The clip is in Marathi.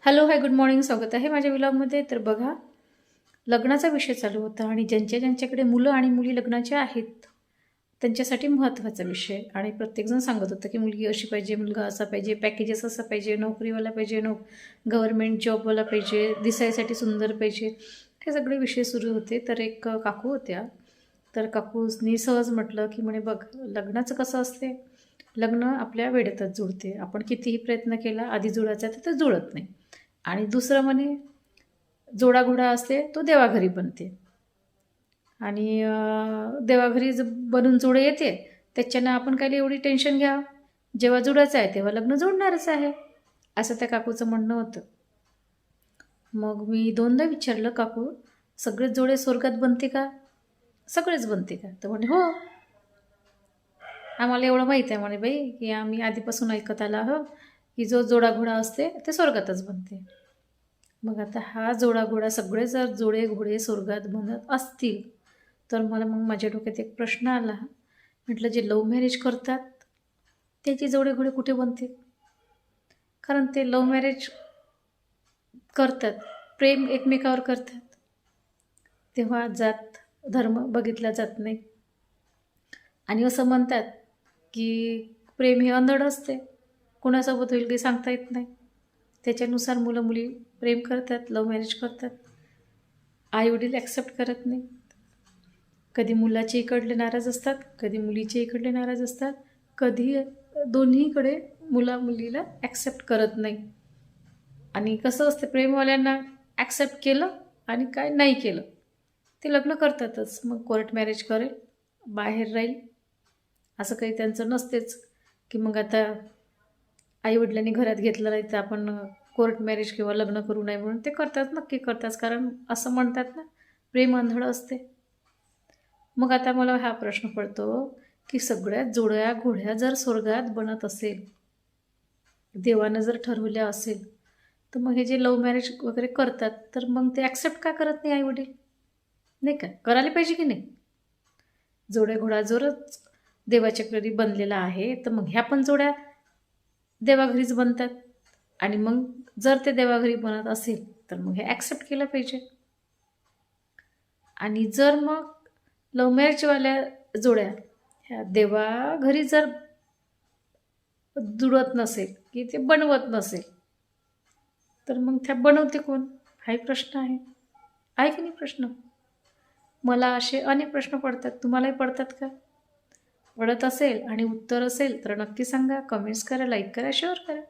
Hello hi good morning. स्वागत आहे माझ्या व्लॉगमध्ये. तर बघा, लग्नाचा विषय चालू होता आणि ज्यांच्याकडे मुलं आणि मुली लग्नाचे आहेत त्यांच्यासाठी महत्त्वाचा विषय. आणि प्रत्येकजण सांगत होतं की मुलगी अशी पाहिजे, मुलगा असा पाहिजे, पॅकेजेस असं पाहिजे, नोकरीवाला पाहिजे, गव्हर्नमेंट जॉबवाला पाहिजे, दिसायसाठी सुंदर पाहिजे, हे सगळे विषय सुरू होते. तर एक काकू होत्या. तर काकूनी सहज म्हटलं की म्हणे बघ, लग्नाचं कसं असते, लग्न आपल्या वेळेतच जुळते. आपण कितीही प्रयत्न केला आधी जुळायचा तर ते जुळत नाही. आणि दुसरं म्हणे, जोडाघोडा असते तो देवाघरी बनते. आणि देवाघरी बनून जोडे येते, त्याच्यानं आपण काही एवढी टेन्शन घ्या, जेव्हा जुडायचं आहे तेव्हा लग्न जोडणारच आहे, असं त्या काकूचं म्हणणं होतं. मग मी दोनदा विचारलं, काकू सगळेच जोडे स्वर्गात बनते का, सगळेच बनते का? तर म्हणे हो, आम्हाला एवढं माहीत आहे म्हणे बाई, की आम्ही आधीपासून ऐकत आला आहो की जो जोडाघोडा असते ते स्वर्गातच बनते. मग आता हा जोडाघोडा सगळे जर जोडे घोडे स्वर्गात बनत असतील तर मग माझ्या डोक्यात एक प्रश्न आला. म्हटलं, जे लव्ह मॅरेज करतात त्याची जोडे घोडे कुठे बनतील? कारण ते लव्ह मॅरेज करतात, प्रेम एकमेकावर करतात, तेव्हा जात धर्म बघितला जात नाही. आणि असं म्हणतात की प्रेम हे अंधळ असते, कोणासोबत होईल काही सांगता येत नाही. त्याच्यानुसार मुलं मुली प्रेम करतात, लव्ह मॅरेज करतात. आईवडील ॲक्सेप्ट करत नाही. कधी मुलाचे इकडले नाराज असतात, कधी मुलीचे इकडले नाराज असतात, कधी दोन्हीकडे मुला मुलीला ॲक्सेप्ट करत नाही. आणि कसं असते, प्रेमवाल्यांना ॲक्सेप्ट केलं आणि काय नाही केलं ते लग्न करतातच. मग कोर्ट मॅरेज करेल, बाहेर राहील, असं काही त्यांचं नसतेच की मग आता आईवडिलांनी घरात घेतलं नाही तर आपण कोर्ट मॅरेज किंवा लग्न करू नये म्हणून ते करतात, नक्की करतात. कारण असं म्हणतात ना, प्रेम आंधळ असते. मग आता मला हा प्रश्न पडतो की सगळ्यात जोड्या घोड्या जर स्वर्गात बनत असेल, देवानं जर ठरवल्या असेल, तर मग हे जे लव्ह मॅरेज वगैरे करतात तर मग ते ॲक्सेप्ट का करत नाही आईवडील? नाही का, करायला पाहिजे की नाही? जोड्या घोडा जरच देवाच्या घरी बनलेला आहे तर मग ह्या पण जोड्या देवाघरीच बनतात. आणि मग जर ते देवाघरी बनत असेल तर मग हे ॲक्सेप्ट केलं पाहिजे. आणि जर मग लव्ह मॅरेजवाल्या जोड्या ह्या देवाघरी जर जुळत नसेल की ते बनवत नसेल तर मग त्या बनवते कोण, हाही प्रश्न आहे की नाही प्रश्न? मला असे अनेक प्रश्न पडतात. तुम्हालाही पडतात का? पडत असेल आणि उत्तर असेल तर नक्की सांगा, कमेंट्स करा, लाईक करा, शेअर करा.